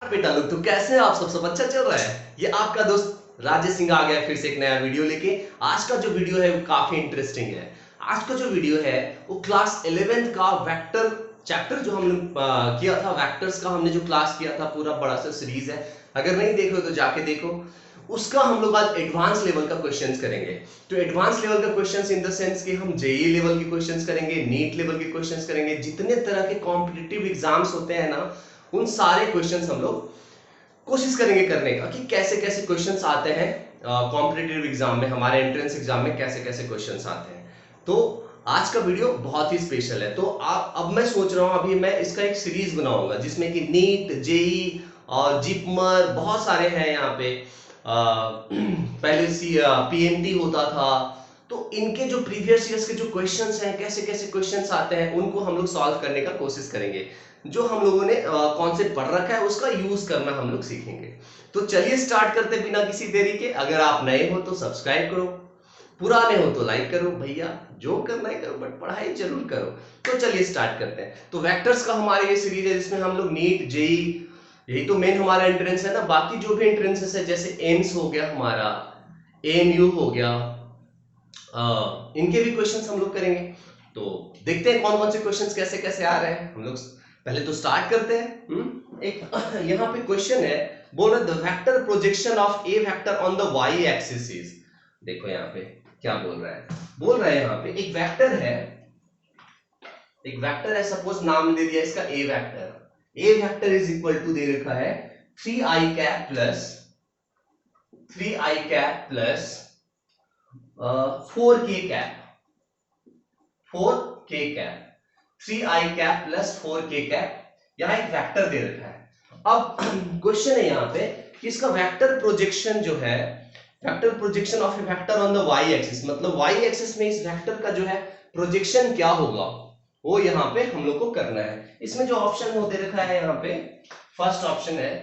बेटा लोग, तो कैसे हैं आप? सब अच्छा चल रहा है। ये आपका दोस्त राजेश सिंह आ गया फिर से एक नया वीडियो लेके। आज का जो वीडियो है वो काफी इंटरेस्टिंग है। आज का जो वीडियो है वो क्लास 11th का वेक्टर चैप्टर जो हमने किया था, वेक्टर्स का हमने जो क्लास किया था, पूरा बड़ा सा सीरीज है। अगर नहीं देखो तो जाके देखो। उसका हम लोग आज एडवांस लेवल का क्वेश्चंस करेंगे। तो एडवांस लेवल का क्वेश्चंस इन द सेंस कि हम जेई लेवल के क्वेश्चंस करेंगे, नीट लेवल के क्वेश्चंस करेंगे, जितने तरह के कॉम्पिटिटिव एग्जाम्स होते हैं ना, उन सारे क्वेश्चंस हम लोग कोशिश करेंगे करने का कि कैसे कैसे क्वेश्चंस आते हैं कॉम्पिटिटिव एग्जाम में, हमारे एंट्रेंस एग्जाम में कैसे कैसे क्वेश्चंस आते हैं। तो आज का वीडियो बहुत ही स्पेशल है। तो आप अब मैं सोच रहा हूं, अभी मैं इसका एक सीरीज बनाऊंगा जिसमें कि नीट, जेई और जिपमर बहुत सारे हैं यहाँ पे। पहले सी पीएमटी होता था। तो इनके जो प्रीवियस ईयर्स के जो क्वेश्चंस हैं, कैसे कैसे क्वेश्चंस आते हैं, उनको हम लोग सॉल्व करने का कोशिश करेंगे। जो हम लोगों ने कॉन्सेप्ट पढ़ रखा है उसका यूज करना हम लोग सीखेंगे। तो चलिए स्टार्ट करते बिना किसी देरी के। अगर आप नए हो तो सब्सक्राइब करो, पुराने हो तो लाइक करो। भैया जो करना है करो, बट पढ़ाई जरूर करो। तो चलिए स्टार्ट करते हैं। तो वेक्टर्स का हमारे ये सीरीज है जिसमें हम लोग नीट, जेई, यही तो मेन हमारा एंट्रेंस है ना। बाकी जो भी एंट्रेंसेस है जैसे एम्स हो गया, हमारा एएमयू हो गया, इनके भी क्वेश्चंस हम लोग करेंगे। तो देखते हैं कौन कौन से क्वेश्चंस कैसे कैसे आ रहे हैं हम लोग। पहले तो स्टार्ट करते हैं। एक यहाँ पे क्वेश्चन है, बोल रहे the vector projection of a vector on the y axis is. देखो यहाँ पे क्या बोल रहा है। बोल रहा है यहाँ पे एक वेक्टर है, एक वेक्टर है, सपोज नाम दे दिया इसका A vector. A vector is equal to दे रखा है 3i cap plus 3i cap plus 4k cap, 4k cap, 3i cap plus 4k cap. यहां एक वेक्टर दे रखा है। अब क्वेश्चन है यहां पे कि इसका वेक्टर प्रोजेक्शन जो है, vector projection of a vector on the y axis, मतलब वाई एक्सिस में इस वेक्टर का जो है प्रोजेक्शन क्या होगा, वो यहां पे हम लोग को करना है। इसमें जो ऑप्शन हो दे रखा है यहां पे, फर्स्ट ऑप्शन है,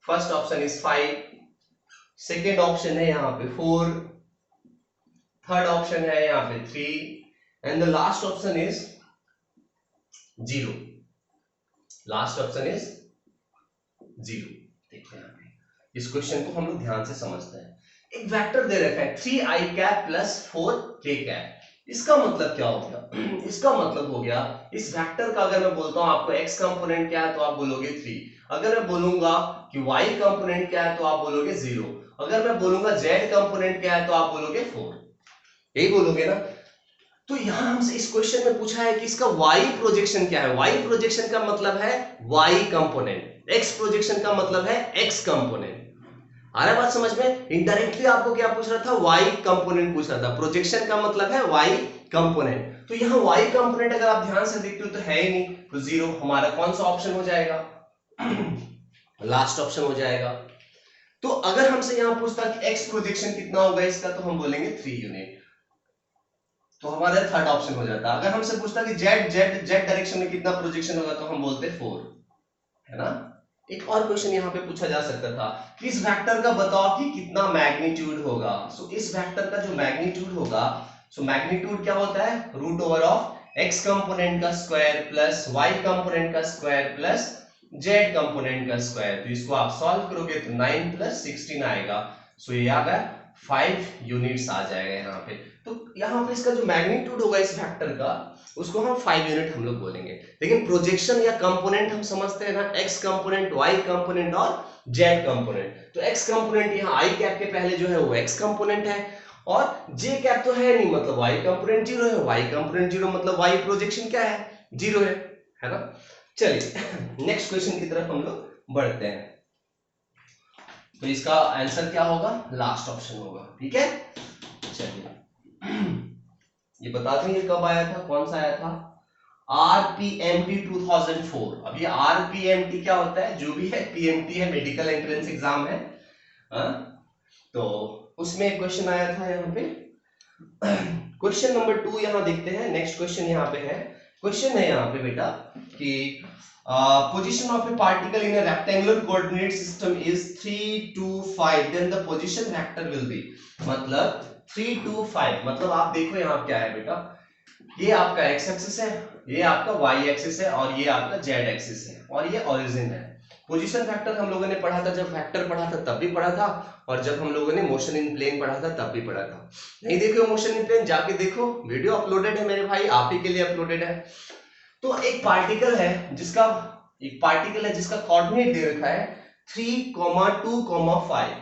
first option is 5, second option है यहां पे 4, थर्ड ऑप्शन है यहां पे 3 and the last option is 0। Last option is 0। देखते हैं इस क्वेश्चन को हम लोग ध्यान से समझते हैं। एक वेक्टर दे रखा है 3i cap plus 4k cap. इसका मतलब क्या हो गया? इसका मतलब हो गया इस वेक्टर का, अगर मैं बोलता हूं आपको x कंपोनेंट क्या है तो आप बोलोगे 3। अगर मैं बोलूंगा कि y कंपोनेंट क्या है तो आप बोलोगे 0। अगर मैं बोलूंगा z कंपोनेंट क्या है तो आप बोलोगे 4। यही बोलोगे ना। तो यहां हमसे इस क्वेश्चन में पूछा है कि इसका y प्रोजेक्शन क्या है। y प्रोजेक्शन का मतलब है y कंपोनेंट, x प्रोजेक्शन का मतलब है x कंपोनेंट। आ रहा बात समझ में? इनडायरेक्टली आपको क्या पूछ रहा था? y कंपोनेंट पूछ रहा था। प्रोजेक्शन का मतलब है y कंपोनेंट। तो यहां y कंपोनेंट अगर आप ध्यान से देखते हो तो है ही नहीं, तो 0 हमारा कौन सा ऑप्शन हो जाएगा? लास्ट ऑप्शन हो जाएगा। तो अगर हमसे यहां पूछता कि x प्रोजेक्शन कितना होगा इसका, तो हम बोलेंगे 3 यूनिट, तो हमारा थर्ड ऑप्शन हो जाता। अगर हमसे पूछता कि जेड डायरेक्शन में कितना प्रोजेक्शन होगा, तो हम बोलते 4, है ना। एक और क्वेश्चन यहाँ पे पूछा जा सकता था कि इस वेक्टर का बताओ कि कितना मैग्नीट्यूड होगा। सो इस वेक्टर का जो मैग्नीट्यूड होगा, सो मैग्नीट्यूड क्या होता है? Root over of x component का स्क्वायर प्लस वाई कंपोनेंट का स्क्वायर प्लस जेड कंपोनेंट का स्क्वायर। तो इसको आप सॉल्व करोगे तो 9 + 16 आएगा। सो ये आ गया 5 यूनिट्स आ जाएगा यहाँ पे। तो यहाँ पे इसका जो मैग्नीट्यूड होगा इस वेक्टर का, उसको हम 5 यूनिट हम लोग बोलेंगे। लेकिन प्रोजेक्शन या कंपोनेंट हम समझते हैं ना, एक्स कंपोनेंट, वाई कंपोनेंट और जेड कंपोनेंट। तो एक्स कंपोनेंट यहाँ आई कैप के पहले जो है वो एक्स कंपोनेंट है, और जे कैप तो है नहीं, मतलब वाई कंपोनेंट 0 है। वाई कंपोनेंट 0 मतलब वाई प्रोजेक्शन क्या है? 0 है ना। चलिए नेक्स्ट क्वेश्चन की तरफ हम लोग बढ़ते हैं। तो इसका आंसर क्या होगा? लास्ट ऑप्शन होगा। ठीक है, चलिए ये बता दें ये कब आया था, कौन सा आया था? आरपीएमटी 2004। अब ये आरपीएमटी क्या होता है? जो भी है पीएमटी है, मेडिकल एंट्रेंस एग्जाम है। तो उसमें एक क्वेश्चन आया था यहाँ पे। क्वेश्चन नंबर 2 यहाँ देखते हैं। नेक्स्ट क्वेश्चन यहाँ पे है, क्वेश्चन है यहाँ पे बेटा कि position of a particle in a rectangular coordinate system is 3, 2, 5, then the position vector will be, मतलब 3, 2, 5, मतलब आप देखो यहाँ क्या है बेटा, ये आपका x एक्सिस है, ये आपका y एक्सिस है, और ये आपका z एक्सिस है, और ये ओरिजिन है। पोजीशन फैक्टर हम लोगों ने पढ़ा था, जब फैक्टर पढ़ा था तब भी पढ़ा था, और जब हम लोगों ने मोशन इन प्लेन पढ़ा था तब भी पढ़ा था। नहीं देखो मोशन इन प्लेन, जाके देखो, वीडियो अपलोडेड है मेरे भाई, आप ही के लिए अपलोडेड है। तो एक पार्टिकल है जिसका कोऑर्डिनेट दे रखा है 3,2,5,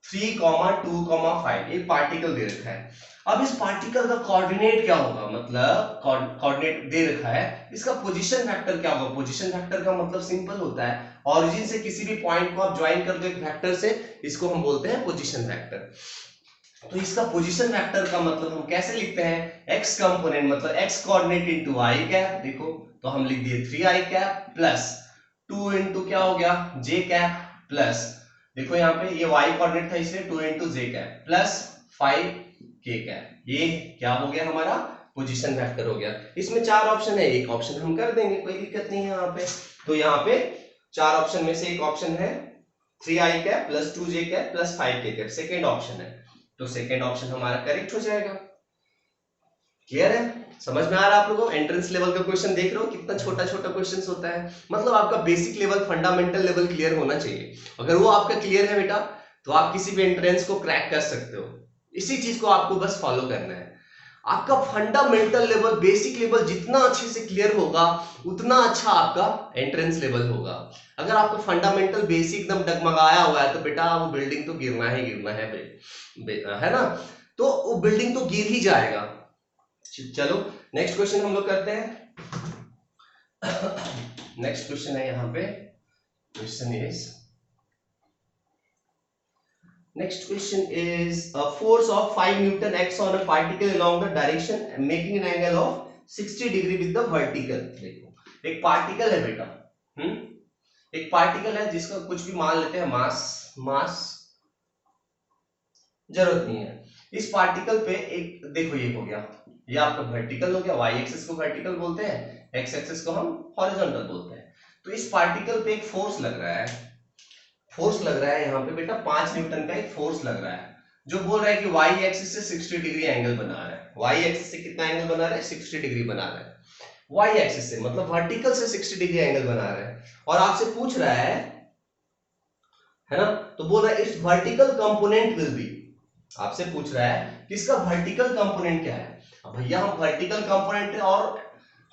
3,2,5 एक पार्टिकल दे रखा है। अब इस पार्टिकल का कोऑर्डिनेट क्या होगा, मतलब कोऑर्डिनेट दे रखा है, इसका पोजीशन फैक्टर क्या होगा। पोजीशन फैक्टर का मतलब सिंपल होता है, ऑरिजिन से किसी भी पॉइंट को आप ज्वाइन कर दो एक वेक्टर से, इसको हम बोलते हैं पोजीशन फैक्टर। तो इसका पोजीशन फैक्टर का मतलब हम कैसे लिखते हैं, एक्स कंपोनेंट मतलब x coordinate into I cap, देखो तो हम लिख दिए 3i कैप प्लस 2 इंटू क्या हो गया j कैप प्लस, देखो यहाँ पे ये y कोऑर्डिनेट था इसलिए 2 into J cap plus 5k cap, ये क्या हो गया हमारा पोजीशन फैक्टर हो गया। इसमें 4 ऑप्शन है, एक ऑप्शन हम कर देंगे, कोई दिक्कत नहीं है यहाँ पे। तो यहाँ पे 4 ऑप्शन में से एक ऑप्शन है 3i cap plus 2j cap plus 5k cap, second option है, तो सेकेंड ऑप्शन हमारा करेक्ट हो जाएगा। क्लियर है, समझ में आ रहा है आप लोगों को। एंट्रेंस लेवल का क्वेश्चन देख रहे हो कितना छोटा छोटा क्वेश्चन होता है, मतलब आपका basic level fundamental level clear होना चाहिए। अगर वो आपका क्लियर है बेटा तो आप किसी भी एंट्रेंस को क्रैक कर सकते हो। इसी चीज को आपको बस फॉलो करना है। आपका फंडामेंटल लेवल बेसिक लेवल जितना अच्छे से क्लियर होगा उतना अच्छा आपका एंट्रेंस लेवल होगा। अगर आपका फंडामेंटल बेसिक एकदम डगमगाया हुआ है तो बेटा वो बिल्डिंग तो गिरना है ना, तो वो बिल्डिंग तो गिर ही जाएगा। चलो नेक्स्ट क्वेश्चन हम लोग करते हैं। नेक्स्ट क्वेश्चन है यहाँ पे, question is next question is a force of 5 Newton acts on a particle along the direction making an angle of 60 degree with the vertical। देखो एक पार्टिकल है बेटा, एक पार्टिकल है जिसका कुछ भी मान लेते हैं मास जरूरत नहीं है। इस पार्टिकल पे एक देखो ये हो गया, ये आपका वर्टिकल हो गया, वाई एक्सिस को वर्टिकल बोलते हैं, एक्स एक्सिस को हम हॉरिजॉन्टल बोलते हैं। तो इस पार्टिकल पे एक फोर्स लग रहा है, यहाँ पे बेटा 5 न्यूटन का एक फोर्स लग रहा है, जो बोल रहा है कि वाई एक्सिस से 60 डिग्री एंगल बना रहा है। वाई एक्सिस से कितना एंगल बना रहा है, 60 डिग्री बना रहा है। वाई एक्सिस से मतलब वर्टिकल से 60 डिग्री एंगल बना रहा है, और आपसे पूछ रहा है ना, तो बोल रहा है इस वर्टिकल कंपोनेंट विल बी, आपसे पूछ रहा है कि इसका वर्टिकल कंपोनेंट क्या है। अब भैया हम वर्टिकल कंपोनेंट और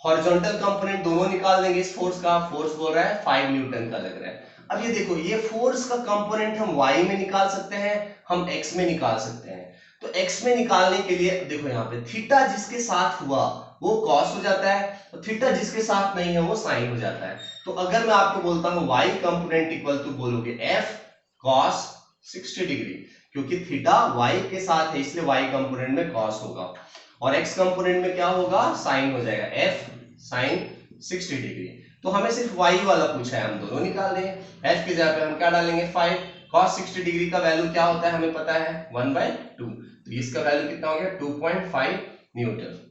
हॉरिजॉन्टल कंपोनेंट दोनों निकाल देंगे इस फोर्स का। फोर्स बोल रहा है 5 न्यूटन का लग रहा है। अब ये देखो ये फोर्स का कंपोनेंट हम y में निकाल सकते हैं, हम x में निकाल सकते हैं। तो x में निकालने के लिए देखो यहाँ पे थीटा जिसके साथ हुआ वो cos हो जाता है, तो थीटा जिसके साथ नहीं है वो sin हो जाता है। तो अगर मैं आपको बोलता हूँ y कंपोनेंट इक्वल टू बोलोगे f cos 60 डिग्री, क्योंकि थीटा y के साथ है इसलिए y कंपोनेंट में cos होगा, और x कंपोनेंट में क्या होगा sin हो जाएगा, f sin 60 डिग्री। तो हमें सिर्फ y वाला पूछा है, हम दोनों निकाल देंगे। f की जगह पे हम क्या डालेंगे 5, cos 60 डिग्री का वैल्यू क्या होता है हमें पता है 1/2, तो इसका वैल्यू कितना हो गया 2.5 न्यूटन।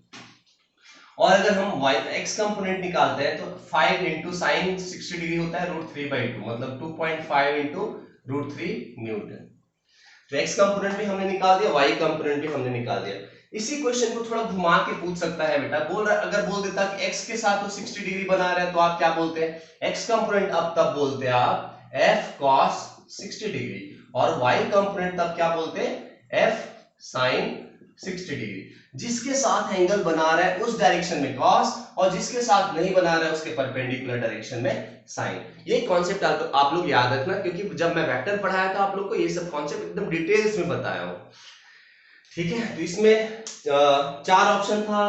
और अगर हम y x कंपोनेंट निकालते हैं तो 5 इंटू साइन 60 डिग्री होता है √3/2, मतलब 2.5 इंटू √3 न्यूटन। तो x कंपोनेंट भी हमने निकाल दिया, y कंपोनेंट भी हमने निकाल दिया। इसी क्वेश्चन को थोड़ा घुमा के पूछ सकता है बेटा, बोल रहा अगर बोल देता कि x के साथ वो 60 डिग्री बना रहा है तो आप क्या बोलते हैं x कंपोनेंट, अब तब बोलते हैं आप f cos 60 डिग्री, और y कंपोनेंट तब क्या बोलते हैं f sin 60 डिग्री। जिसके साथ एंगल बना रहा है उस डायरेक्शन में cos, और जिसके साथ नहीं बना रहा है उसके परपेंडिकुलर डायरेक्शन में sin। ये कॉन्सेप्ट आप लोग याद रखना, क्योंकि जब मैं वेक्टर पढ़ाया था आप लोग को ये सब कॉन्सेप्ट एकदम डिटेल्स में बताया हूं, ठीक है। तो इसमें 4 ऑप्शन था,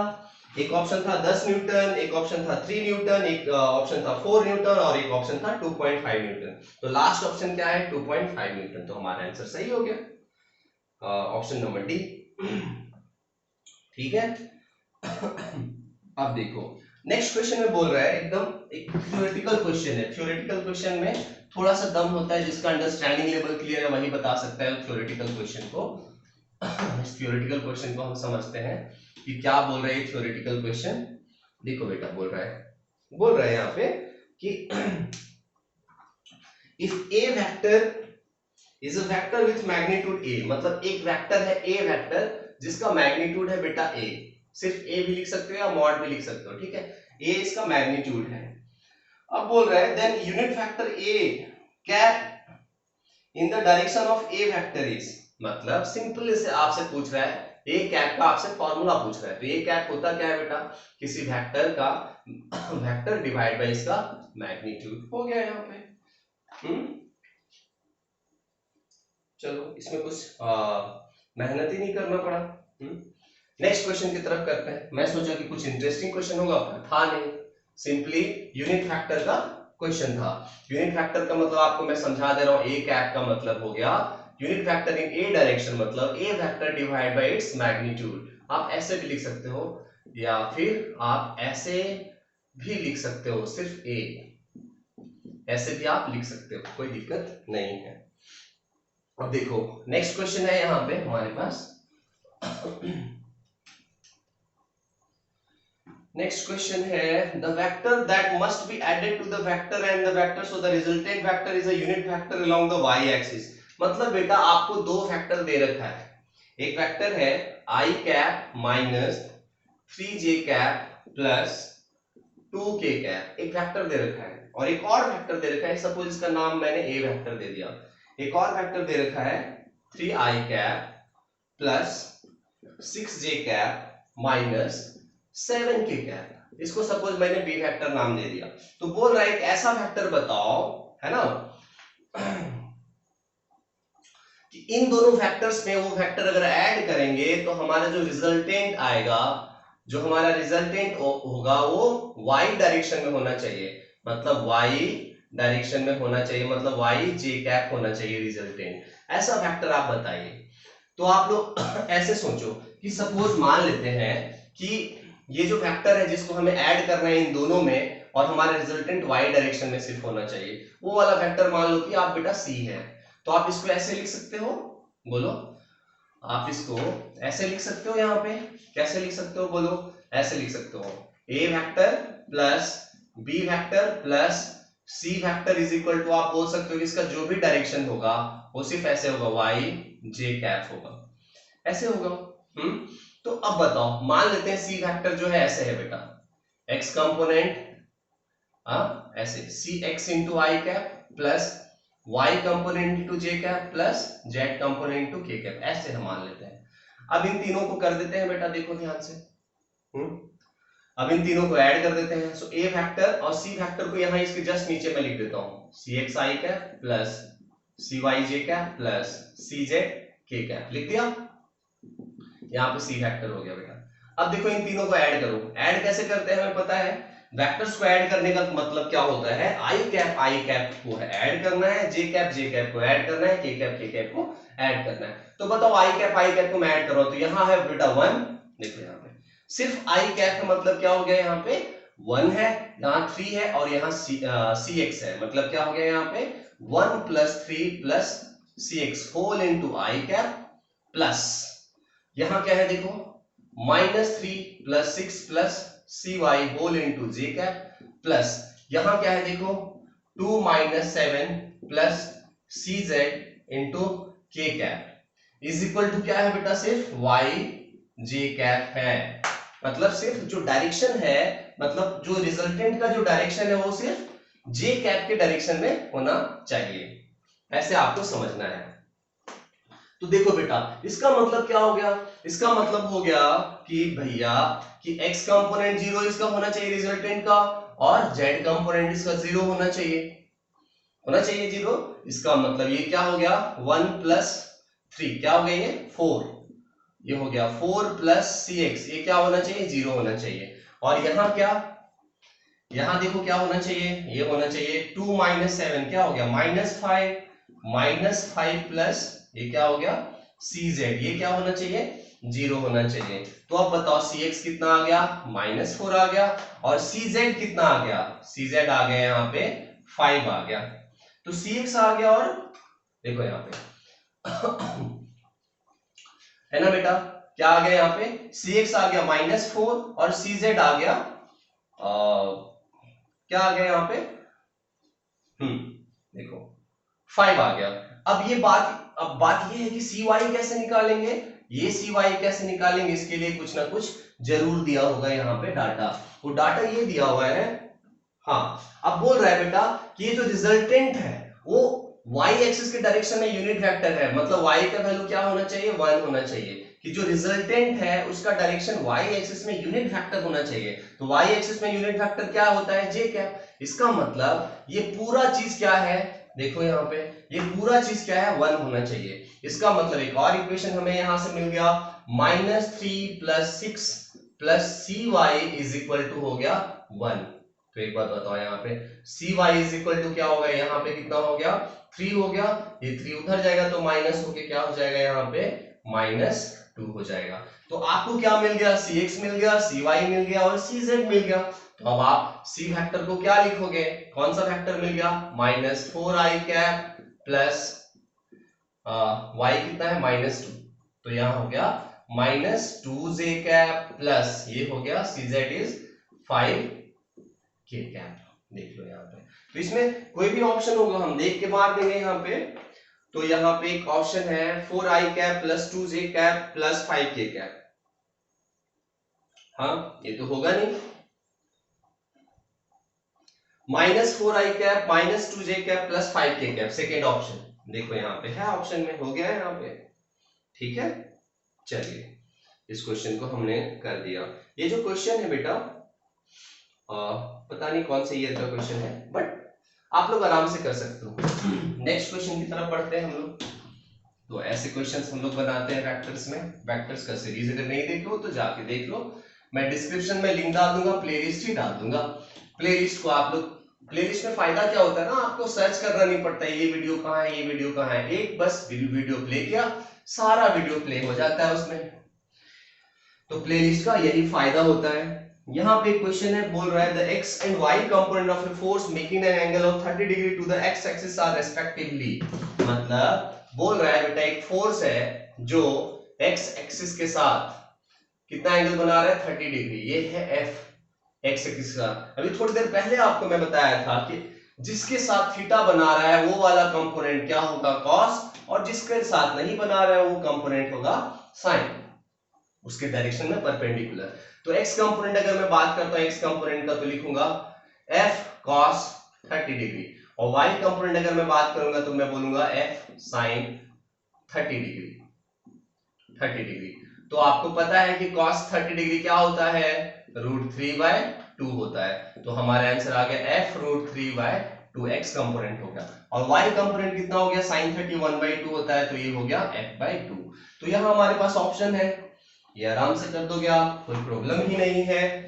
एक ऑप्शन था 10 न्यूटन, एक ऑप्शन था 3 न्यूटन, एक ऑप्शन था 4 न्यूटन, और एक ऑप्शन था 2.5 न्यूटन। तो लास्ट ऑप्शन क्या है 2.5 न्यूटन, तो हमारा आंसर सही हो गया, ऑप्शन नंबर डी, ठीक है। अब देखो नेक्स्ट क्वेश्चन में बोल रहा है एकदम एक थ्योरेटिकल क्वेश्चन है। थ्योरेटिकल क्वेश्चन में थोड़ा सा दम होता है, जिसका अंडरस्टैंडिंग लेवल क्लियर है वही बता सकता है थ्योरेटिकल क्वेश्चन को। इस थ्योरेटिकल क्वेश्चन को हम समझते हैं कि क्या बोल रहा है थ्योरेटिकल क्वेश्चन। देखो बेटा बोल रहा है यहाँ पे कि if A vector is a vector with magnitude ए, मतलब एक वेक्टर है ए वेक्टर जिसका मैग्नीट्यूड है बेटा ए, सिर्फ ए भी लिख सकते हो या मॉड भी लिख सकते हो, ठीक है। ए इसका मैग्नीट्यूड है, अब बोल रहा है then unit vector a cap in the direction of a vector is, मतलब सिंपल से आपसे पूछ रहा है ए कैप का, आपसे फॉर्मूला पूछ रहा है। तो ए कैप होता क्या है बेटा, किसी वेक्टर का वेक्टर डिवाइड बाय इसका मैग्नीट्यूड हो गया यहाँ पे। चलो इसमें कुछ मेहनत ही नहीं करना पड़ा। नेक्स्ट क्वेश्चन की तरफ करते हैं। मैं सोचा कि कुछ इंटरेस्टिंग क्वेश्चन होगा, था नहीं, सिंपली यूनिट फैक्टर का क्वेश्चन था। यूनिट फैक्टर का मतलब आपको मैं समझा दे रहा हूं, ए कैप का मतलब हो गया unit factor in A direction, मतलब A vector divide by its magnitude. आप ऐसे भी लिख सकते हो या फिर आप ऐसे भी लिख सकते हो, सिर्फ ए, ऐसे भी आप लिख सकते हो, कोई दिक्कत नहीं है। अब देखो नेक्स्ट क्वेश्चन है यहां पे हमारे पास। नेक्स्ट क्वेश्चन है the vector that must be added to the vector and the vector so the resultant vector is a unit vector along the y axis. मतलब बेटा आपको दो वेक्टर दे रखा है, एक वेक्टर है I cap minus 3j cap plus 2k cap, एक वेक्टर दे रखा है, और एक और वेक्टर दे रखा है, सपोज इसका नाम मैंने ए वेक्टर दे दिया। एक और वेक्टर दे रखा है 3i cap plus 6j cap minus 7k cap, इसको सपोज मैंने बी वेक्टर नाम दे दिया। तो बोल रहा है एक ऐसा वेक्टर बताओ, है ना, कि इन दोनों वेक्टर्स में वो वेक्टर अगर ऐड करेंगे तो हमारा जो रिजल्टेंट आएगा, जो हमारा रिजल्टेंट होगा वो y डायरेक्शन में होना चाहिए, मतलब y डायरेक्शन में होना चाहिए, मतलब y j कैप होना चाहिए रिजल्टेंट। ऐसा वेक्टर आप बताइए। तो आप लोग ऐसे सोचो कि सपोज मान लेते हैं कि ये जो वेक्टर है जिसको हमें ऐड करना है इन दोनों में, और हमारा रिजल्टेंट y डायरेक्शन में शिफ्ट होना चाहिए, वो वाला वेक्टर मान लो कि आप बेटा c है। तो आप इसको ऐसे लिख सकते हो, बोलो, आप इसको ऐसे लिख सकते हो, यहाँ पे कैसे लिख सकते हो, बोलो, ऐसे लिख सकते हो a vector plus b vector plus c vector is equal to, आप बोल सकते हो कि इसका जो भी डायरेक्शन होगा वो सिर्फ ऐसे होगा y j कैप होगा, ऐसे होगा। तो अब बताओ, मान लेते हैं c वेक्टर जो है ऐसे है बेटा, x कंपोनेंट ऐसे सी X into I cap plus y component into J cap plus z component into K cap, ऐसे हम मान लेते हैं। अब इन तीनों को कर देते हैं बेटा, देखो ध्यान से, अब इन तीनों को ऐड कर देते हैं। सो a वेक्टर और c वेक्टर को यहां इसके जस्ट नीचे मैं लिख देता हूं, सी एक्स आई कैप प्लस सी वाई जे कैप प्लस सी जेड के कैप, लिख दिया, यहाँ पे c वेक्टर हो गया बेटा। अब देखो इन तीनों को ऐड करो, ऐड कैसे करते हैं हमें पता है, वेक्टर्स को ऐड करने का मतलब क्या होता है, आई कैप को ऐड करना है, जे कैप को ऐड करना है, के कैप को ऐड करना है। तो बताओ आई कैप को मैं ऐड कर रहा हूं, तो यहाँ है बेटा 1, देखो यहाँ पे सिर्फ आई कैप का मतलब क्या हो गया, यहाँ पे 1 है, यहाँ 3 है, और यहाँ सी एक्स है, मतलब क्या हो गया यहाँ पे 1 plus 3 plus C x whole into I cap plus यहां क्या है देखो -3 प्लस 6 प्लस सी Y whole into J cap plus यहां क्या है देखो 2 - 7 plus C Z into K cap is equal to क्या है बेटा, सिर्फ वाई जे कैप है। मतलब सिर्फ जो डायरेक्शन है, मतलब जो रिजल्टेंट का जो डायरेक्शन है वो सिर्फ जे कैप के डायरेक्शन में होना चाहिए, ऐसे आपको समझना है। तो देखो बेटा इसका मतलब क्या हो गया, इसका मतलब हो गया कि भैया कि x कंपोनेंट 0 इसका होना चाहिए रिजल्टेंट का, और z कंपोनेंट इसका 0 होना चाहिए 0। इसका मतलब ये क्या हो गया 1 प्लस 3 क्या हो गया ये 4, ये हो गया 4 प्लस cx, ये क्या होना चाहिए 0 होना चाहिए। और यहाँ क्या, यहाँ देखो क्या होना चाहिए, ये होना चाहिए 2 - 7 क्या हो गया -5 प्लस ये क्या हो गया cz, ये क्या होना चाहिए 0 होना चाहिए। तो अब बताओ cx कितना आ गया -4 आ गया, और cz कितना आ गया, cz आ गया यहाँ पे 5 आ गया। तो cx आ गया, और देखो यहाँ पे है ना बेटा, क्या आ गया यहाँ पे cx आ गया -4 और cz आ गया क्या आ गया यहाँ पे देखो 5 आ गया। अब बात ये है कि cy कैसे निकालेंगे, ये cy कैसे निकालेंगे, इसके लिए कुछ ना कुछ जरूर दिया होगा यहाँ पे डाटा। वो डाटा ये दिया हुआ है हाँ, अब बोल रहा है बेटा कि ये जो रिजल्टेंट है वो y एक्सिस के डायरेक्शन में यूनिट वेक्टर है, मतलब y का वैल्यू क्या होना चाहिए, 1 होना चाहिए, कि जो रिजल्टेंट है उसका डायरेक्शन y एक्सिस में यूनिट वेक्टर होना चाहिए। तो y एक्सिस में यूनिट वेक्टर क्या होता है, j कैप। इसका मतलब ये पूरा चीज क्या है, देखो यहाँ पे ये पूरा चीज क्या है, 1 होना चाहिए। इसका मतलब एक और इक्वेशन हमें यहां से मिल गया, -3 + 6 + cy इज इक्वल टू हो गया 1। तो एक बात बताओ, यहाँ पे cy इज इक्वल टू क्या होगा, यहाँ पे कितना हो गया, 3 हो गया। ये 3 उधर जाएगा तो माइनस होके क्या हो जाएगा, यहाँ पे -2 हो जाएगा। तो आपको क्या मिल गया, cx मिल गया, cy मिल गया और cz मिल गया। तो अब आप c वेक्टर को क्या लिखोगे, कौन सा वेक्टर मिल गया, -4i कैप प्लस y कितना है, -2। तो यहां हो गया -2j कैप प्लस ये हो गया cz इज 5k कैप। देख लो यहाँ पे, तो इसमें कोई भी ऑप्शन होगा हम देख के मार देंगे यहाँ पे। तो यहाँ पे एक ऑप्शन है 4i cap plus 2j cap plus 5k cap. हाँ, ये तो होगा नहीं। -4i cap -2j cap plus 5k cap, second option देखो यहाँ पे है, ऑप्शन में हो गया है यहाँ पे। ठीक है, चलिए इस क्वेश्चन को हमने कर दिया। ये जो क्वेश्चन है बेटा पता नहीं कौन से ईयर का क्वेश्चन है, बट आप लोग आराम से कर सकते हो। नेक्स्ट क्वेश्चन की तरफ पढ़ते हैं हम लोग। तो ऐसे क्वेश्चंस हम लोग बनाते हैं वेक्टर्स में। वेक्टर्स का सीरीज अगर नहीं देखे हो तो जाके देख लो, मैं डिस्क्रिप्शन में लिंक डाल दूंगा, प्लेलिस्ट ही डाल दूंगा। प्लेलिस्ट को आप लोग, प्लेलिस्ट में फायदा क्या होता है ना, आपको सर्च करना नहीं पड़ता है ये वीडियो कहाँ है, ये वीडियो कहाँ है, एक बस वीडियो प्ले किया, सारा वीडियो प्ले हो जाता है उसमें। तो प्लेलिस्ट का यही फायदा होता है। यहाँ पे क्वेश्चन है, बोल रहा है the x and y component of a force making an angle of 30 degree to the x axis are respectively. मतलब बोल रहा है बेटा एक फोर्स है जो x एक्सिस के साथ कितना एंगल बना रहा है, 30 डिग्री। ये है f x एक्सिस का। अभी थोड़ी देर पहले आपको मैं बताया था कि जिसके साथ थीटा बना रहा है वो वाला कंपोनेंट क्या होगा, cos, और जिसके साथ नहीं बना रहा है वो कंपोनेंट होगा sin, उसके डायरेक्शन में परपेंडिकुलर। तो x कंपोनेंट अगर मैं बात करता हूं x कंपोनेंट का तो लिखूंगा f cos 30 डिग्री, और y कंपोनेंट अगर मैं बात करूंगा तो मैं बोलूंगा f sin 30 डिग्री। 30 डिग्री तो आपको पता है कि cos 30 डिग्री क्या होता है, √3/2 होता है। तो हमारा आंसर आ गया f √3/2 x कंपोनेंट हो गया, और y कंपोनेंट कितना हो गया, sin 30 1/2 होता है, तो ये हो गया f/2। तो यहां हमारे पास ऑप्शन है, ये आराम से कर दोगे आप, कोई प्रॉब्लम ही नहीं है।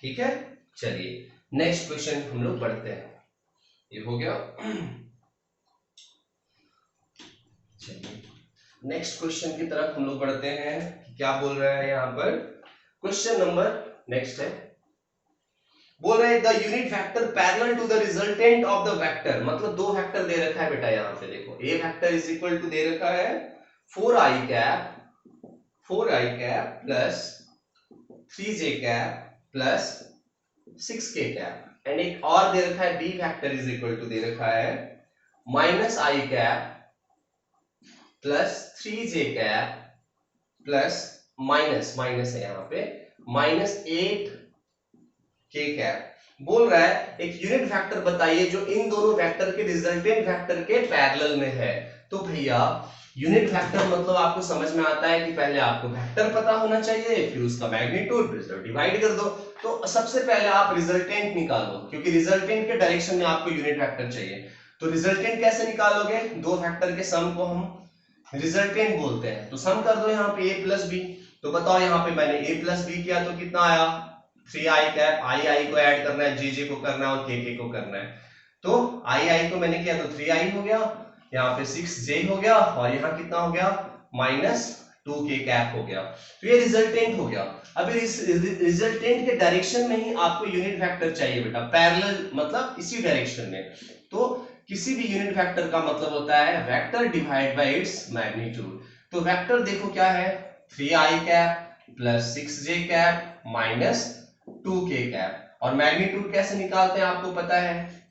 ठीक है, चलिए नेक्स्ट क्वेश्चन हम लोग पढ़ते हैं। ये हो गया। चलिए नेक्स्ट क्वेश्चन की तरफ हम लोग बढ़ते हैं, क्या बोल रहा है यहाँ पर। क्वेश्चन नंबर नेक्स्ट है, बोल रहे हैं the unit vector parallel to the resultant of the vector. मतलब दो वेक्टर दे रखा है बेटा, यहाँ पे देखो A vector is equal to दे रखा है 4i cap plus 3j cap plus 6k cap, and एक और दे रखा है b vector is equal to दे रखा है -i cap plus 3j cap plus minus है यहाँ पे -8k कैप। बोल रहा है एक यूनिट वेक्टर बताइए जो इन दोनों वेक्टर के रिजल्टेंट वेक्टर के पैरेलल में है। तो भैया यूनिट वेक्टर मतलब आपको समझ में आता है कि पहले आपको वेक्टर पता होना चाहिए, फिर उसका मैग्नीट्यूड डिवाइड कर दो। तो सबसे पहले आप रिजल्टेंट निकालो, क्योंकि रिजल्टेंट के डायरेक्शन में आपको यूनिट वेक्टर चाहिए। तो रिजल्टेंट कैसे निकालोगे, दो वेक्टर के सम को हम रिजल्टेंट बोलते हैं। तो सम कर दो यहाँ पे a प्लस बी। तो बताओ यहाँ पे मैंने a प्लस बी किया तो कितना आया, 3i कैप, i को ऐड करना है, j को करना है और k को करना है। तो i को मैंने किया तो 3i हो गया, यहाँ पे 6j हो गया, और यहाँ कितना हो गया -2k कैप हो गया। तो ये रिजल्टेंट हो गया। अभी इस रिजल्टेंट के डायरेक्शन में ही आपको यूनिट वेक्टर चाहिए बेटा, पैरेलल मतलब इसी डायरेक्शन में। तो किसी भी यूनिट वेक्टर का मतलब होता है vector divide by its magnitude. तो वेक्टर देखो क्या है, 3i cap plus 6j cap minus 2k cap, और मैग्नीट्यूड कैसे निकालते हैं आपको पता है,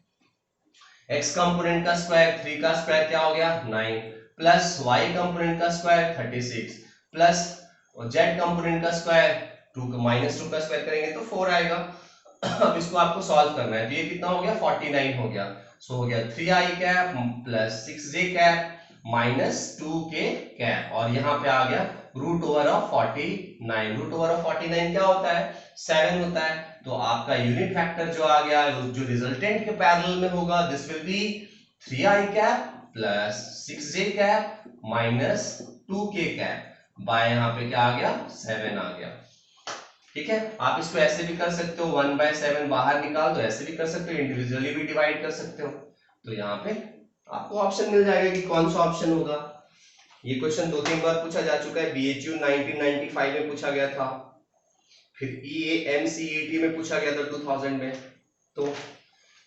x कंपोनेंट का स्क्वायर 3 का स्क्वायर क्या हो गया 9, प्लस y कंपोनेंट का स्क्वायर 36, प्लस z कंपोनेंट का स्क्वायर 2 का स्क्वायर करेंगे तो 4 आएगा। अब इसको आपको सॉल्व करना है, तो ये कितना हो गया 49 हो गया। सो हो गया 3i cap plus 6j cap minus 2k cap, और यहाँ पे आ गया root over of 49। Root over of 49 क्या होता है 7 होता है। तो आपका यूनिट फैक्टर जो आ गया जो रिजल्टेंट के पैरेलल में होगा this will be 3i cap plus 6j cap minus 2k cap by यहाँ पे क्या आ गया 7 आ गया। ठीक है, आप इसको ऐसे भी कर सकते हो 1/7 बाहर निकाल दो, ऐसे भी कर सकते हो, इंडिविजुअली भी डिवाइड कर सकते हो। तो यहाँ पे आपको ऑप्शन मिल जाएगा कि कौन सा ऑप्शन होगा। ये क्वेश्चन 2-3 बार पूछा जा चुका है, BHU 1995 में पूछा गया था, फिर EAMCET में पूछा गया था 2000 में। तो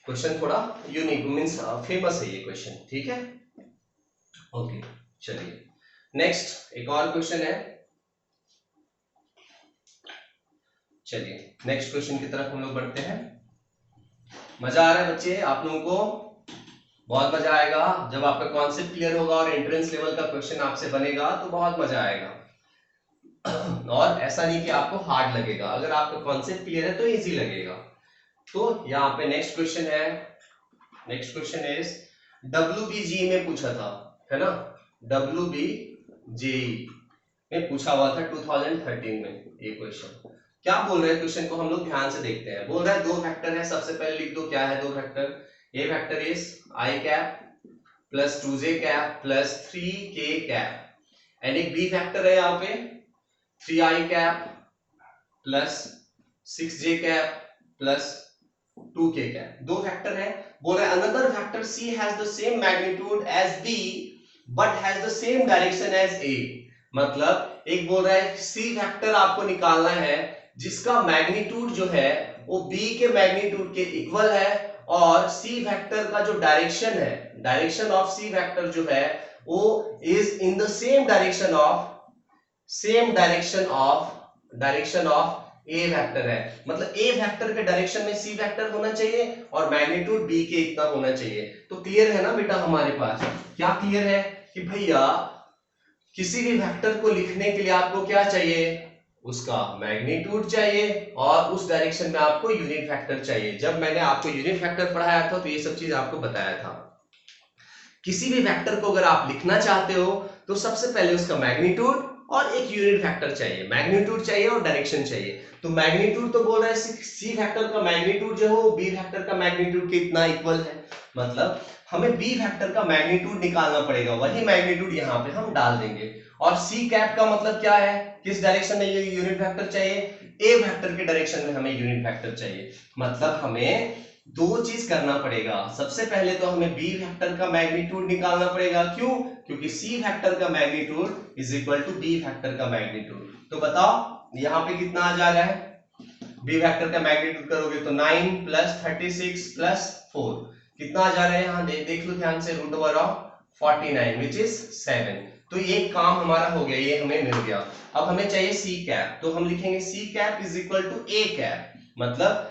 क्वेश्चन थोड़ा यूनिक मींस फेमस है ये क्वेश्चन। ठीक है, ओके चलिए नेक्स्ट एक और क्वेश्चन है। चलिए नेक्स्ट क्वेश्चन की तरफ हम लोग बढ़ते हैं। मजा आ रहा है बच्चे आप लोगों को? बहुत मजा आएगा जब आपका कॉन्सेप्ट क्लियर होगा और एंट्रेंस लेवल का क्वेश्चन आपसे बनेगा तो बहुत मजा आएगा। और ऐसा नहीं कि आपको हार्ड लगेगा, अगर आपका कॉन्सेप्ट क्लियर है तो इजी लगेगा। तो यहाँ पे नेक्स्ट क्वेश्चन है, नेक्स्ट क्वेश्चन इज WBGE में पूछा था, है ना, WBGE में पूछा हुआ था 2013 में ये क्वेश्चन। क्या बोल रहे हैं क्वेश्चन को हम लोग ध्यान से देखते हैं। बोल रहा है दो फैक्टर है, सबसे पहले लिख दो क्या है दो vector. A vector is i cap plus 2j cap plus 3k cap, and एक बी फैक्टर है यहाँ पे 3i cap plus 6j cap plus 2k cap. दो फैक्टर है। बोल रहा है another vector c has the same magnitude as b but has the same direction as a। मतलब एक बोल रहा है c फैक्टर आपको निकालना है जिसका मैग्नीट्यूड जो है वो b के मैग्नीट्यूड के इक्वल है, और c फैक्टर का जो डायरेक्शन है, डायरेक्शन ऑफ c फैक्टर जो है वो is in the same direction of a factor है। मतलब a फैक्टर के डायरेक्शन में c फैक्टर होना चाहिए और मैग्नीट्यूड b के इतना होना चाहिए। तो क्लियर है ना बेटा हमारे पास? क्या क्लियर है कि भैया किसी भी फैक्टर को लिखने के लिए आपको क्या चाहिए, उसका मैग्नीट्यूड चाहिए और उस डायरेक्शन में आपको यूनिट फैक्टर चाहिए। जब मैंने आपको यूनिट फैक्टर पढ़ाया था तो ये सब चीज आपको बताया था। किसी भी फैक्टर को अगर आप लिखना चाहते हो तो सबसे पहले उसका मैग्नीट्यूड और एक यूनिट फैक्टर चाहिए, मैग्नीट्यूड चाहिए और डायरेक्शन चाहिए। तो मैग्नीट्यूड तो बोल रहा है सी फैक्टर का मैग्नीट्यूड जो है वो बी फैक्टर का मैग्नीट्यूड के इतना इक्वल है। मतलब हमें बी फैक्टर का मैग्नीट्यूड निकालना पड़ेगा, वही मैग्नीट्यूड यहाँ पे हम डाल देंगे। और सी कैप का मतलब क्या है, किस डायरेक्शन में ये यूनिट फैक्टर चाहिए, ए फैक्टर के डायरेक्शन में हमें यूनिट फैक्टर चाहिए। मतलब हमें दो चीज करना पड़ेगा। सबसे पहले तो हमें बी फैक्टर का मैग्नीट्यूड निकालना पड़ेगा। क्यों? क्योंकि सी फैक्टर का magnitude is equal to b vector का मैग्नीट्यूड। तो बताओ यहाँ पे कितना आ जा रहा है, बी फैक्टर का मैग्नीट्यूड करोगे तो 9 प्लस 36 प्लस 4 कितना आ जा रहा है, यहाँ देख लो ध्यान से, root over of 49 which is 7। तो ये काम हमारा हो गया, ये हमें मिल गया। अब हमें चाहिए सी कैप, तो हम लिखेंगे c cap is equal to a cap. मतलब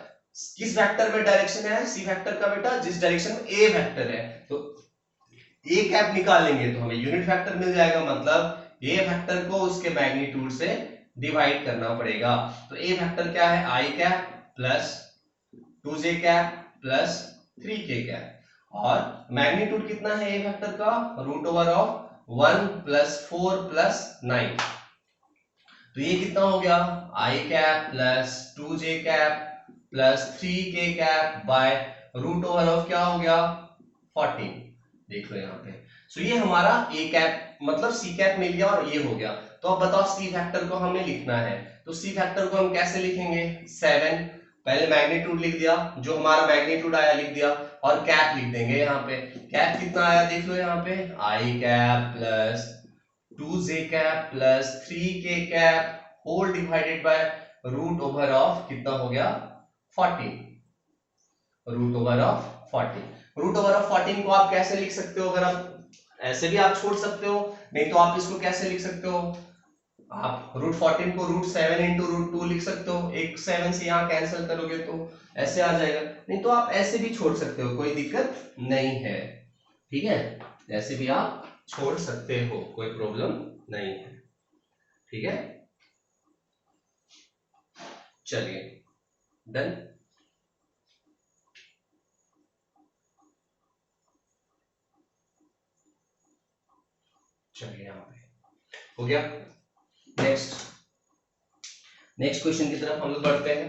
किस वेक्टर में डायरेक्शन है सी वेक्टर का बेटा, जिस डायरेक्शन में ए वेक्टर है। तो ए कैप निकालेंगे तो हमें यूनिट वेक्टर मिल जाएगा। मतलब ए वेक्टर को उसके मैग्नीट्यूड से डिवाइड करना पड़ेगा। तो ए वेक्टर क्या है, I cap plus 2j cap plus 3k cap, और मैग्नीट्यूड कितना है ए वेक्टर का, root over of 1 plus 4 plus 9। तो ये कितना हो गया, I cap plus 2j cap plus 3k cap by root over of क्या हो गया 14। देख लो यहाँ पे। सो ये हमारा ए कैप मतलब सी कैप मिल गया और ये हो गया। तो अब बताओ सी फैक्टर को हमें लिखना है, तो सी फैक्टर को हम कैसे लिखेंगे, 7 पहले मैग्नीट्यूड लिख दिया, जो हमारा मैग्नीट्यूड आया लिख दिया, और कैप लिख देंगे। यहाँ पे कैप कितना आया देख लो, यहाँ पे I cap plus 2j cap plus 3k cap whole divided by root over of कितना हो गया 14, root over of 14। Root over of 14 को आप कैसे लिख सकते हो, अगर आप ऐसे भी आप छोड़ सकते हो, नहीं तो आप इसको कैसे लिख सकते हो, आप रूट 14 को रूट 7 इंटू रूट 2 लिख सकते हो। एक 7 से यहाँ कैंसिल करोगे तो ऐसे आ जाएगा, नहीं तो आप ऐसे भी छोड़ सकते हो, कोई दिक्कत नहीं है। ठीक है, ऐसे भी आप छोड़ सकते हो, कोई प्रॉब्लम नहीं है। ठीक है, चलिए डन। चलिए यहाँ पे हो गया। नेक्स्ट क्वेश्चन की तरफ हम लोग बढ़ते हैं।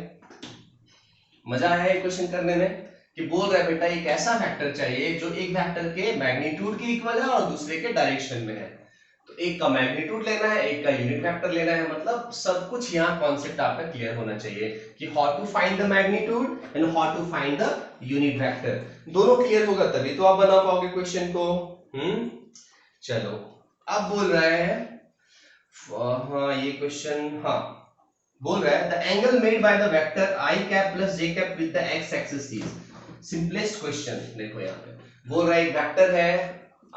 मजा आया है क्वेश्चन करने में कि बोल रहा है बेटा एक ऐसा वेक्टर चाहिए जो एक वेक्टर के मैग्नीट्यूड के इक्वल है और दूसरे के डायरेक्शन में है। तो एक का मैग्नीट्यूड लेना है, एक का यूनिट वेक्टर लेना है, मतलब सब कुछ यहाँ कॉन्सेप्ट आपका क्लियर होना चाहिए कि how to find the magnitude and how to find the unit vector. दोनों क्लियर होगा तभी तो आप बना पाओगे क्वेश्चन को। चलो अब बोल रहा है, हाँ ये क्वेश्चन, हाँ बोल रहा है the angle made by the vector I cap plus J cap with the x axis is. Simplest question देखो यहाँ पे बोल रहा है एक वेक्टर है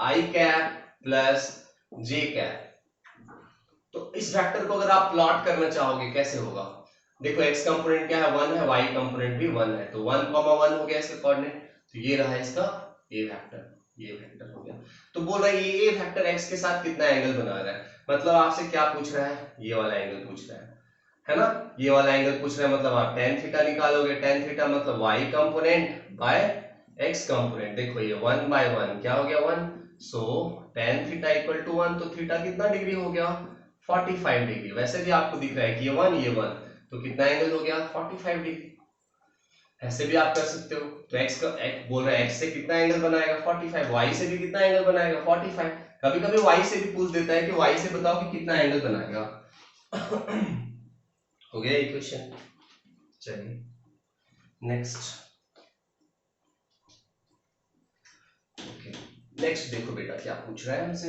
I cap plus J cap, तो इस वेक्टर को अगर आप प्लॉट करना चाहोगे कैसे होगा? देखो x कंपोनेंट क्या है 1 है, y कंपोनेंट भी 1 है, तो 1, 1 हो गया इसका कोऑर्डिनेट, तो ये रहा इसका a वेक्टर, ये वेक्टर हो गया। तो बोल रहा है ये a वेक्टर x के साथ कितना एंगल बना रहा है, मतलब आपसे क्या पूछ रहा है, ये वाला एंगल पूछ रहा है ना, ये वाला एंगल पूछ रहा है, मतलब आप tan थीटा निकालोगे, tan थीटा मतलब y component by x component. देखो ये 1/1 क्या हो गया 1, so tan theta equal to 1, तो थीटा कितना डिग्री हो गया 45 डिग्री। वैसे भी आपको दिख रहा है कि ये 1 तो कितना एंगल हो गया 45 डिग्री। ऐसे भी आप कर सकते हो, तो x का x बोल रहा है x से कितना एंगल बनाएगा 45, y से भी कितना एंगल बनाएगा 45। कभी कभी y से भी पूछ देता है कि y से बताओ कि कितना एंगल बनाएगा। हो गया ये क्वेश्चन। चलिए नेक्स्ट देखो बेटा क्या पूछ रहा है हमसे।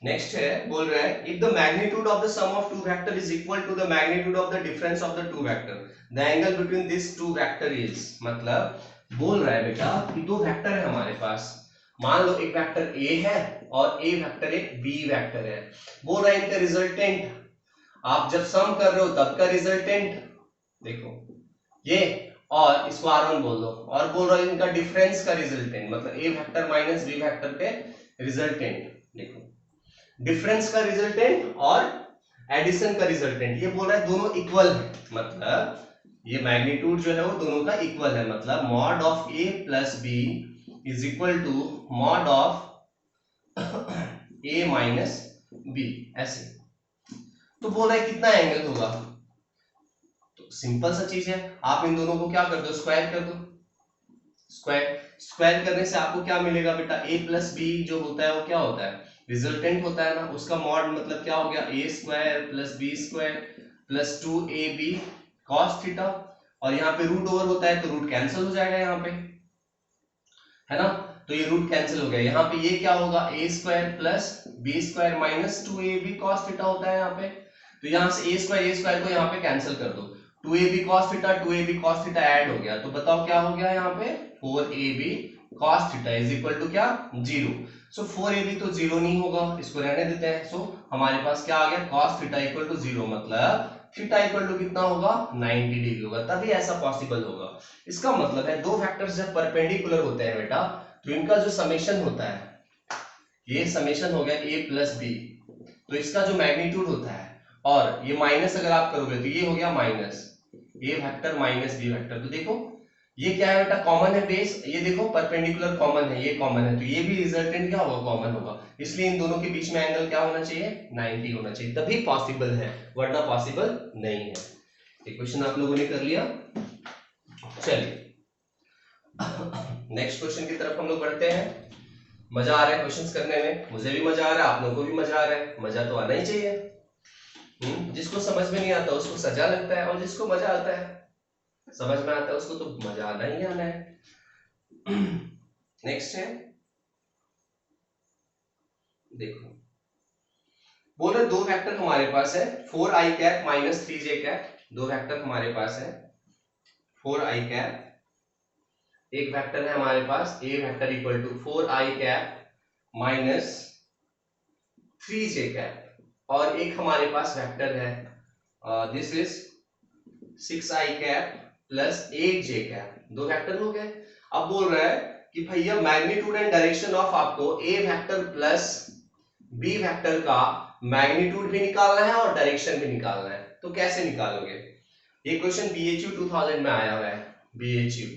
नेक्स्ट है, बोल रहा है if the magnitude of the sum of two vector is equal to the magnitude of the difference of the two vector, the angle between this two vector is. मतलब बोल रहा है बेटा कि दो वेक्टर है हमारे पास, मान लो एक वेक्टर a है और a वेक्टर एक b वेक्टर है। बोल रहा है इनका रिजल्टेंट, आप जब सम कर रहे हो तब का रिजल्टेंट देखो ये, और इसको r1 बोल दो, और बोल रहा है इनका डिफरेंस का रिजल्टेंट, मतलब a vector minus b vector के रिजल्टेंट। देखो डिफरेंस का रिजल्टेंट और एडिशन का रिजल्टेंट, ये बोल रहा है दोनों इक्वल है, मतलब ये मैग्नीट्यूड जो है वो दोनों का इक्वल है, मतलब mod of a plus b is equal to mod of a minus b, ऐसे। तो बोल रहा है कितना एंगल होगा, तो सिंपल सा चीज है, आप इन दोनों को क्या कर दो स्क्वायर कर दो। स्क्वायर करने से आपको क्या मिलेगा बेटा, a प्लस बी जो होता है वो क्या होता है रिजल्टेंट होता है ना, उसका मॉड मतलब क्या हो गया a square plus b square plus 2ab cos theta, और यहाँ पे रूट ओवर होता है तो रूट कैंसिल हो जाएगा यहाँ पे, है ना, तो ये रूट कैंसिल हो गया। यहाँ पे ये क्या होगा a square plus b square minus 2ab cos theta होता है यहाँ पे, तो यहाँ से a स्क्वायर को यहाँ पे कैंसिल कर दो, 2ab cos थीटा ऐड हो गया, तो बताओ क्या हो गया यहाँ पे 4ab cos थीटा इज इक्वल टू क्या 0। सो 4ab तो 0 नहीं होगा, इसको रहने देते हैं। सो हमारे पास क्या आ गया cos थीटा इक्वल टू 0, मतलब थीटा इक्वल टू कितना होगा 90 डिग्री होगा, तभी ऐसा पॉसिबल होगा। इसका मतलब है दो वेक्टर्स जब परपेंडिकुलर होते हैं बेटा, तो इनका जो समेशन होता है, ये समेशन हो गया a प्लस बी, तो इसका जो मैग्नीट्यूड होता है, और ये माइनस अगर आप करोगे तो ये हो गया minus a vector minus b vector. तो देखो ये क्या है बेटा कॉमन है बेस, ये देखो परपेंडिकुलर कॉमन है, ये कॉमन है, तो ये भी रिजल्टेंट क्या होगा कॉमन होगा, इसलिए इन दोनों के बीच में एंगल क्या होना चाहिए 90 होना चाहिए, तभी पॉसिबल है, वरना पॉसिबल नहीं है। ये क्वेश्चन आप लोगों ने कर लिया। चलिए नेक्स्ट क्वेश्चन की तरफ हम लोग बढ़ते हैं। मजा आ रहा है क्वेश्चंस करने में, मुझे भी मजा आ रहा है, आप लोगों को भी मजा आ रहा है, मजा तो आना ही चाहिए। जिसको समझ में नहीं आता उसको सजा लगता है, और जिसको मजा आता है समझ में आता है उसको तो मजा आना ही आना है। नेक्स्ट है, देखो बोल रहे दो वेक्टर हमारे पास है 4i cap minus 3j cap, दो वेक्टर हमारे पास है 4i कैप, एक वेक्टर है हमारे पास a vector equal to 4i cap minus 3j cap, और एक हमारे पास वेक्टर है this is 6i cap plus 8j cap, दो वेक्टर हो गए। अब बोल रहा है कि भैया मैग्नीट्यूड एंड डायरेक्शन ऑफ आपको a vector plus b vector का मैग्नीट्यूड भी निकालना है और डायरेक्शन भी निकालना है, तो कैसे निकालोगे? ये क्वेश्चन BHU 2000 में आया हुआ है, BHU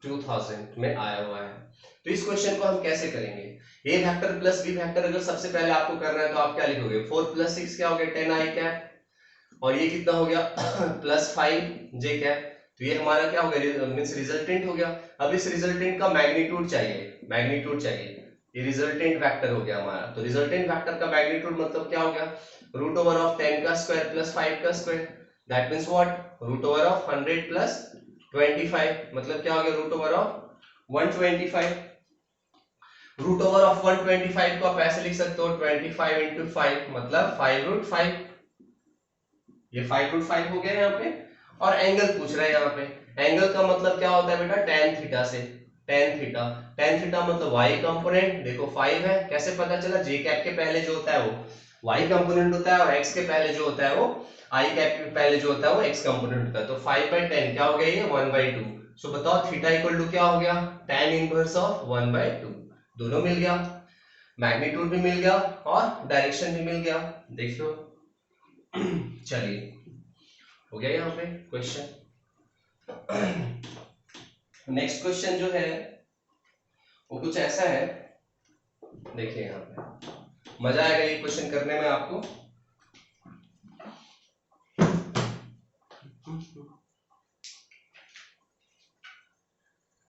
2000 में आया हुआ है। तो इस क्वेश्चन को हम कैसे करेंगे? ए वेक्टर प्लस बी वेक्टर अगर सबसे पहले आपको करना है तो आप क्या लिखोगे? 4 + 6 क्या हो गया? 10 आई कैप, और ये कितना हो गया? प्लस 5 जे कैप। तो ये हमारा क्या हो गया? मींस रिजल्टेंट हो गया। अब इस रिजल्टेंट का मैग्नीट्यूड चाहिए, मैग्नीट्यूड चाहिए। ये रिजल्टेंट वेक्टर हो गया हमारा। तो रिजल्टेंट वेक्टर का मैग्नीट्यूड मतलब क्या हो गया? √10 का स्क्वायर प्लस 5 का square, that means what? √100 plus 25, मतलब क्या हो गया? √125। √125 को आप ऐसे लिख सकते हो 25 × 5 मतलब 5√5। ये 5√5 हो गया यहाँ पे। और एंगल पूछ रहा है यहाँ पे। एंगल का मतलब क्या होता है बेटा? tan थीटा से। tan थीटा, tan थीटा मतलब y कंपोनेंट। देखो 5 है, कैसे पता चला? j कैप के पहले जो होता है वो y कंपोनेंट होता है, और x के पहले जो होता है वो i कैप के पहले जो होता है वो x कंपोनेंट होता है। तो 5/10 क्या हो गया? ये 1/2। सो बताओ थीटा इक्वल टू क्या हो गया? tan inverse of 1/2। दोनों मिल गया, मैग्नीट्यूड भी मिल गया और डायरेक्शन भी मिल गया। देख लो। चलिए, हो गया यहाँ पे क्वेश्चन। नेक्स्ट क्वेश्चन जो है वो कुछ ऐसा है, देखिए यहाँ पे मजा आएगा ये क्वेश्चन करने में आपको।